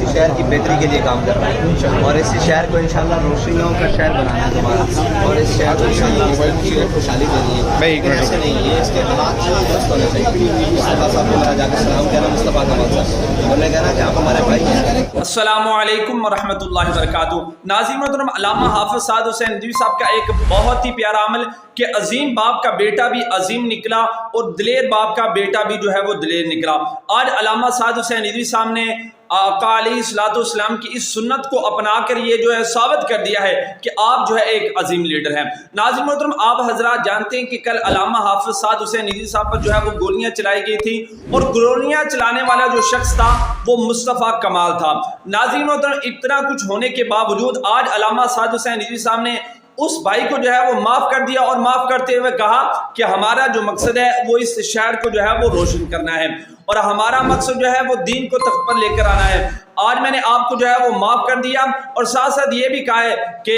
اسی شہر کی بہتری کے لیے کام کر رہے ہیں اور اسی شہر کو انشاءاللہ روشنیوں کا شہر بنانا ہے ہمارا، اور اس شہر کو انشاءاللہ خوشحالی دینی ہے۔ ایسے نہیں ہے، اس کے حالات درست ہونے چاہیے۔ مصطفیٰ صاحب کو میرا جا کے سلام کہنا، مصطفیٰ کمال صاحب انہوں نے کہنا کہ آپ ہمارے بھائی ہیں۔ السلام علیکم ورحمۃ اللہ وبرکاتہ۔ ناظرین محترم، علامہ حافظ سعد حسین ندوی صاحب کا ایک بہت ہی پیارا عمل کہ عظیم باپ کا بیٹا بھی عظیم نکلا اور دلیر باپ کا بیٹا بھی جو ہے وہ دلیر نکلا۔ آج علامہ سعد حسین ندوی صاحب نے آقا علیہ الصلوۃ والسلام کی اس سنت کو اپنا کر یہ جو ہے ثابت کر دیا ہے کہ آپ جو ہے ایک عظیم لیڈر ہیں۔ ناظرین محترم، آپ حضرات جانتے ہیں کہ کل علامہ حافظ سعد حسین ندوی صاحب پر جو ہے وہ گولیاں چلائی گئی تھی اور گولیاں چلانے والا جو شخص تھا وہ مصطفیٰ کمال تھا۔ ناظرین محترم، اتنا کچھ ہونے کے باوجود آج علامہ سعد حسین ندوی صاحب نے اس بھائی کو جو ہے وہ معاف کر دیا اور معاف کرتے ہوئے کہا کہ ہمارا جو مقصد ہے وہ اس شہر کو جو ہے وہ روشن کرنا ہے اور ہمارا مقصد جو ہے وہ دین کو تخت پر لے کر آنا ہے۔ آج میں نے آپ کو جو ہے وہ معاف کر دیا اور ساتھ ساتھ یہ بھی کہا ہے کہ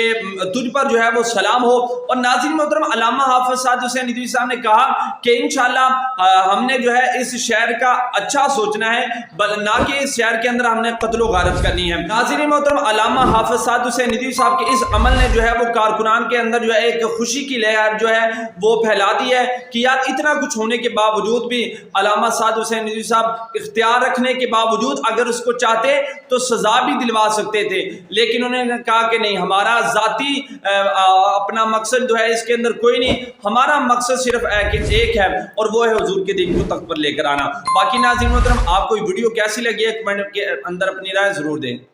تجھ پر جو ہے وہ سلام ہو۔ اور ناظرین محترم، علامہ حافظ سعد حسین ندوی صاحب نے کہا کہ انشاءاللہ ہم نے جو ہے اس شہر کا اچھا سوچنا ہے، نہ کہ اس شہر کے اندر ہم نے قتل و غارت کرنی ہے۔ ناظرین محترم، علامہ حافظ سعد حسین ندوی صاحب کے اس عمل نے جو ہے وہ کارکنان کے اندر جو ہے ایک خوشی کی لہر جو ہے وہ پھیلا دی ہے کہ یار اتنا کچھ ہونے کے باوجود بھی علامہ سعد حسین ندوی صاحب اختیار رکھنے کے باوجود اگر اس کو چاہتے تو سزا بھی دلوا سکتے تھے، لیکن انہوں نے کہا کہ نہیں، ہمارا ذاتی اپنا مقصد جو ہے اس کے اندر کوئی نہیں، ہمارا مقصد صرف ایک ہے اور وہ ہے حضور کے دین کو تخت پر لے کر آنا۔ باقی ناظرین محترم، آپ کو یہ ویڈیو کیسی لگی ہے کمنٹ کے اندر اپنی رائے ضرور دیں۔